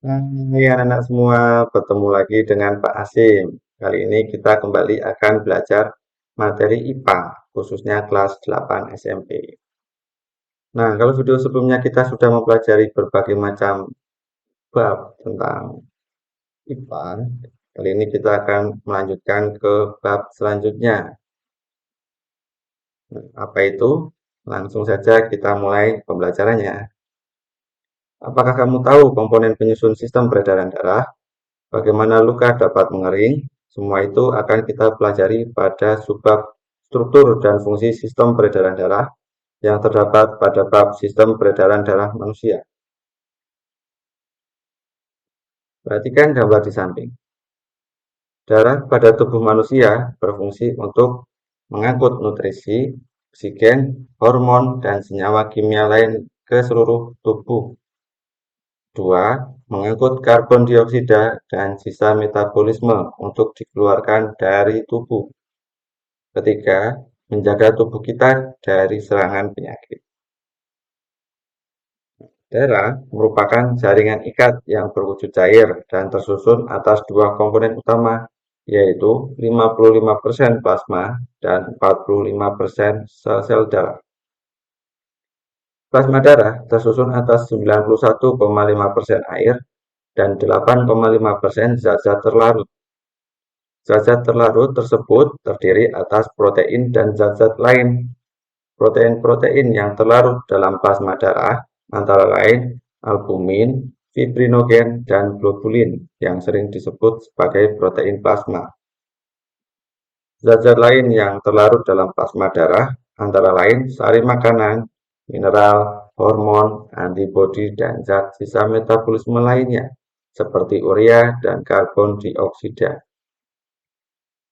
Hai anak-anak semua, bertemu lagi dengan Pak Asim. Kali ini kita kembali akan belajar materi IPA, khususnya kelas 8 SMP. Nah, kalau video sebelumnya kita sudah mempelajari berbagai macam bab tentang IPA, kali ini kita akan melanjutkan ke bab selanjutnya. Apa itu? Langsung saja kita mulai pembelajarannya. Apakah kamu tahu komponen penyusun sistem peredaran darah? Bagaimana luka dapat mengering? Semua itu akan kita pelajari pada subbab struktur dan fungsi sistem peredaran darah yang terdapat pada bab sistem peredaran darah manusia. Perhatikan gambar di samping. Darah pada tubuh manusia berfungsi untuk mengangkut nutrisi, oksigen, hormon, dan senyawa kimia lain ke seluruh tubuh. 2. Mengangkut karbon dioksida dan sisa metabolisme untuk dikeluarkan dari tubuh. Ketiga, menjaga tubuh kita dari serangan penyakit. Darah merupakan jaringan ikat yang berwujud cair dan tersusun atas dua komponen utama, yaitu 55% plasma dan 45% sel-sel darah. Plasma darah tersusun atas 91,5% air dan 8,5% zat-zat terlarut. Zat-zat terlarut tersebut terdiri atas protein dan zat-zat lain. Protein-protein yang terlarut dalam plasma darah antara lain albumin, fibrinogen, dan globulin yang sering disebut sebagai protein plasma. Zat-zat lain yang terlarut dalam plasma darah antara lain sari makanan, mineral, hormon, antibodi, dan zat sisa metabolisme lainnya seperti urea dan karbon dioksida.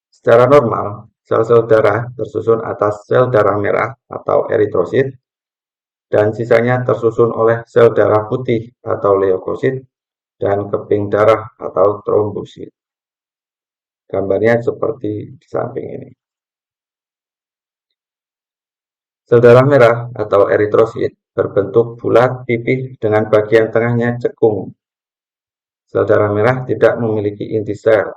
Secara normal, sel-sel darah tersusun atas sel darah merah atau eritrosit dan sisanya tersusun oleh sel darah putih atau leukosit dan keping darah atau trombosit. Gambarnya seperti di samping ini. Sel darah merah atau eritrosit berbentuk bulat pipih dengan bagian tengahnya cekung. Sel darah merah tidak memiliki inti sel.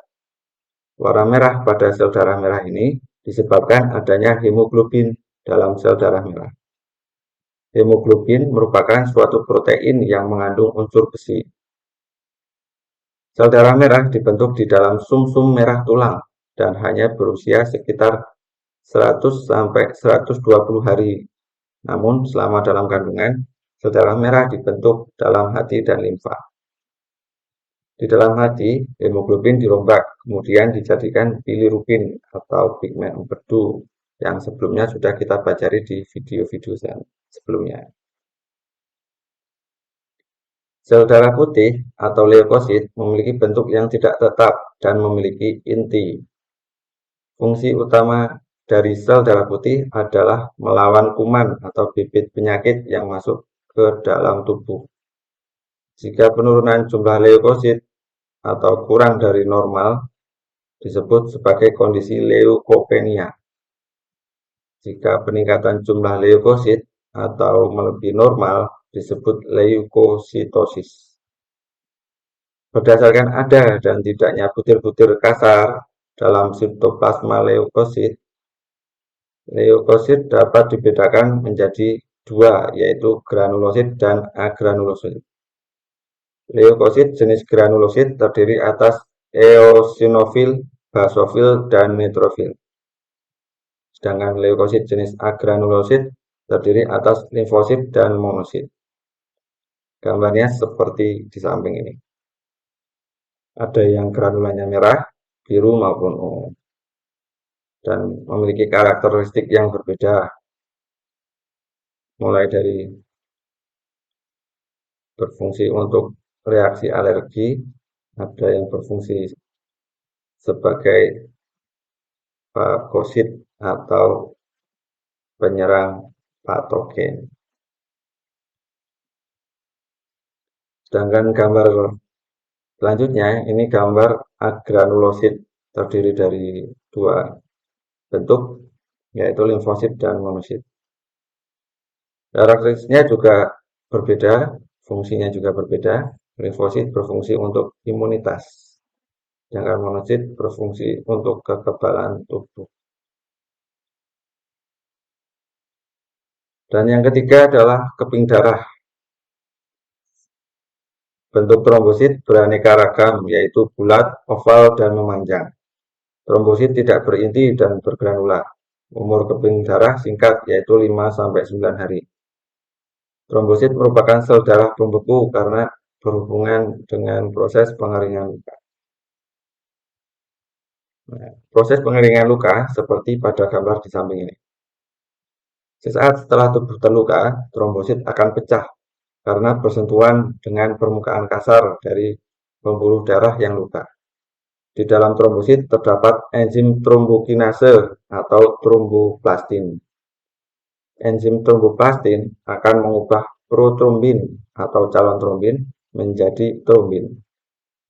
Warna merah pada sel darah merah ini disebabkan adanya hemoglobin dalam sel darah merah. Hemoglobin merupakan suatu protein yang mengandung unsur besi. Sel darah merah dibentuk di dalam sumsum merah tulang dan hanya berusia sekitar 100–120 hari. Namun, selama dalam kandungan, sel darah merah dibentuk dalam hati dan limfa. Di dalam hati, hemoglobin dirombak, kemudian dijadikan bilirubin atau pigmen empedu yang sebelumnya sudah kita pelajari di video-video sebelumnya. Sel darah putih atau leukosit memiliki bentuk yang tidak tetap dan memiliki inti. Fungsi utama dari sel darah putih adalah melawan kuman atau bibit penyakit yang masuk ke dalam tubuh. Jika penurunan jumlah leukosit atau kurang dari normal disebut sebagai kondisi leukopenia. Jika peningkatan jumlah leukosit atau melebihi normal disebut leukositosis. Berdasarkan ada dan tidaknya butir-butir kasar dalam sitoplasma leukosit, leukosit dapat dibedakan menjadi dua, yaitu granulosit dan agranulosit. Leukosit jenis granulosit terdiri atas eosinofil, basofil, dan neutrofil. Sedangkan leukosit jenis agranulosit terdiri atas limfosit dan monosit. Gambarnya seperti di samping ini. Ada yang granulanya merah, biru maupun ungu. Dan memiliki karakteristik yang berbeda. Mulai dari berfungsi untuk reaksi alergi, ada yang berfungsi sebagai fagosit atau penyerang patogen. Sedangkan gambar selanjutnya, ini gambar agranulosit terdiri dari dua bentuk, yaitu limfosit dan monosit. Karakteristiknya juga berbeda, fungsinya juga berbeda. Limfosit berfungsi untuk imunitas, sedangkan monosit berfungsi untuk kekebalan tubuh. Dan yang ketiga adalah keping darah. Bentuk trombosit beraneka ragam, yaitu bulat, oval, dan memanjang. Trombosit tidak berinti dan bergranula. Umur keping darah singkat, yaitu 5-9 hari. Trombosit merupakan sel darah pembeku karena berhubungan dengan proses pengeringan luka. Nah, proses pengeringan luka seperti pada gambar di samping ini. Sesaat setelah tubuh terluka, trombosit akan pecah karena bersentuhan dengan permukaan kasar dari pembuluh darah yang luka. Di dalam trombosit terdapat enzim trombokinase atau tromboplastin. Enzim tromboplastin akan mengubah protrombin atau calon trombin menjadi trombin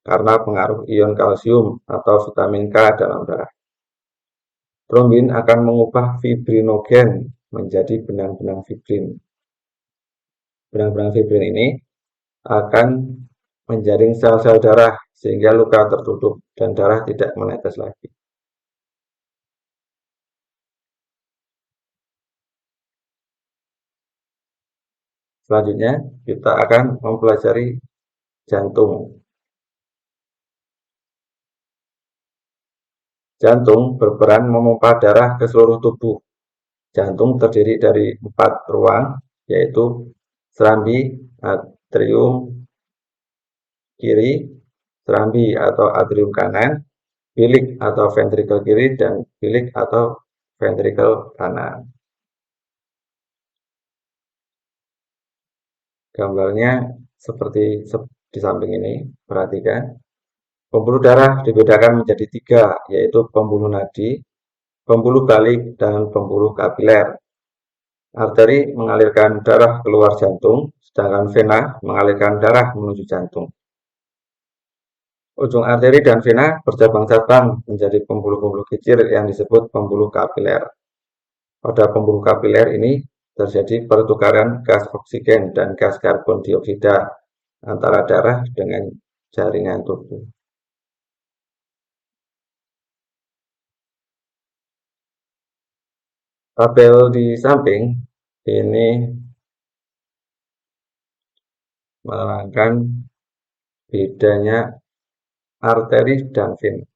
karena pengaruh ion kalsium atau vitamin K dalam darah. Trombin akan mengubah fibrinogen menjadi benang-benang fibrin. Benang-benang fibrin ini akan menjaring sel-sel darah sehingga luka tertutup dan darah tidak menetes lagi. Selanjutnya, kita akan mempelajari jantung. Jantung berperan memompa darah ke seluruh tubuh. Jantung terdiri dari 4 ruang, yaitu serambi, atrium kiri, serambi atau atrium kanan, bilik atau ventrikel kiri, dan bilik atau ventrikel kanan. Gambarnya seperti di samping ini, perhatikan. Pembuluh darah dibedakan menjadi 3, yaitu pembuluh nadi, pembuluh balik, dan pembuluh kapiler. Arteri mengalirkan darah keluar jantung, sedangkan vena mengalirkan darah menuju jantung. Ujung arteri dan vena bercabang-cabang menjadi pembuluh-pembuluh kecil yang disebut pembuluh kapiler. Pada pembuluh kapiler ini terjadi pertukaran gas oksigen dan gas karbon dioksida antara darah dengan jaringan tubuh. Tabel di samping ini menerangkan bedanya arteri dan vena.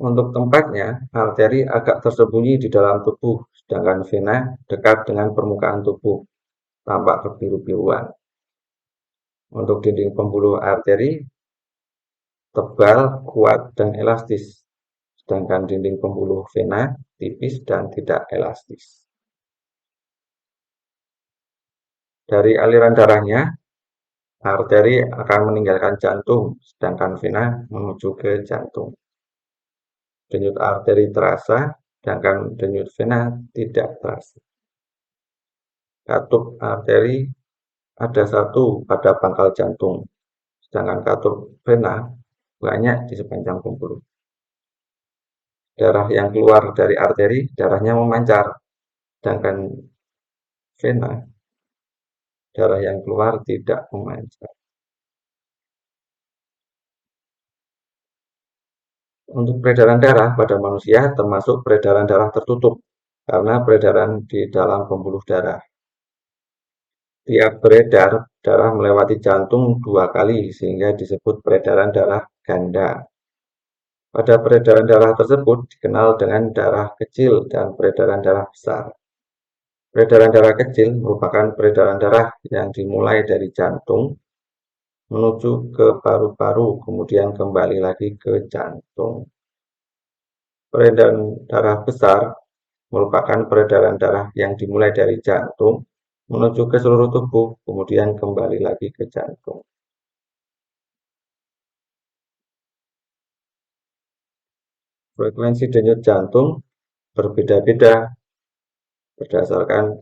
Untuk tempatnya, arteri agak tersembunyi di dalam tubuh, sedangkan vena dekat dengan permukaan tubuh, tampak kebiru-biruan. Untuk dinding pembuluh arteri tebal, kuat, dan elastis, sedangkan dinding pembuluh vena tipis dan tidak elastis. Dari aliran darahnya, arteri akan meninggalkan jantung, sedangkan vena menuju ke jantung. Denyut arteri terasa, sedangkan denyut vena tidak terasa. Katup arteri ada 1 pada pangkal jantung, sedangkan katup vena banyak di sepanjang pembuluh. Darah yang keluar dari arteri, darahnya memancar, sedangkan vena, darah yang keluar tidak memancar. Untuk peredaran darah pada manusia termasuk peredaran darah tertutup, karena peredaran di dalam pembuluh darah. Tiap beredar, darah melewati jantung 2 kali sehingga disebut peredaran darah ganda. Pada peredaran darah tersebut dikenal dengan darah kecil dan peredaran darah besar. Peredaran darah kecil merupakan peredaran darah yang dimulai dari jantung menuju ke paru-paru, kemudian kembali lagi ke jantung. Peredaran darah besar merupakan peredaran darah yang dimulai dari jantung menuju ke seluruh tubuh, kemudian kembali lagi ke jantung. Frekuensi denyut jantung berbeda-beda berdasarkan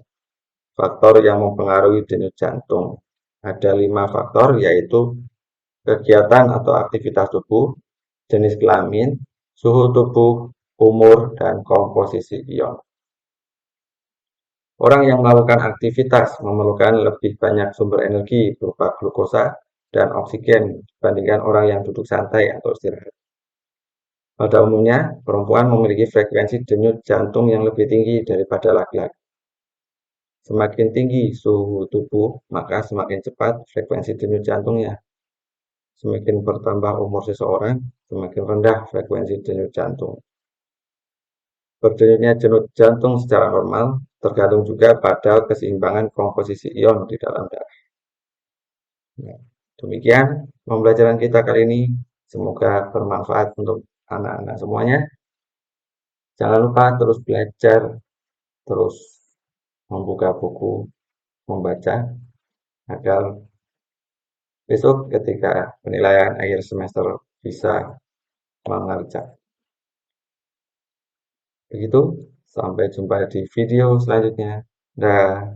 faktor yang mempengaruhi denyut jantung. Ada 5 faktor, yaitu kegiatan atau aktivitas tubuh, jenis kelamin, suhu tubuh, umur, dan komposisi ion. Orang yang melakukan aktivitas memerlukan lebih banyak sumber energi berupa glukosa dan oksigen dibandingkan orang yang duduk santai atau istirahat. Pada umumnya, perempuan memiliki frekuensi denyut jantung yang lebih tinggi daripada laki-laki. Semakin tinggi suhu tubuh, maka semakin cepat frekuensi denyut jantungnya. Semakin bertambah umur seseorang, semakin rendah frekuensi denyut jantung. Berdirinya denyut jantung secara normal tergantung juga pada keseimbangan komposisi ion di dalam darah. Nah, demikian pembelajaran kita kali ini. Semoga bermanfaat untuk anak-anak semuanya. Jangan lupa terus belajar, terus membuka buku, membaca, agar besok ketika penilaian akhir semester bisa mengerjakan. Begitu, sampai jumpa di video selanjutnya. Dah.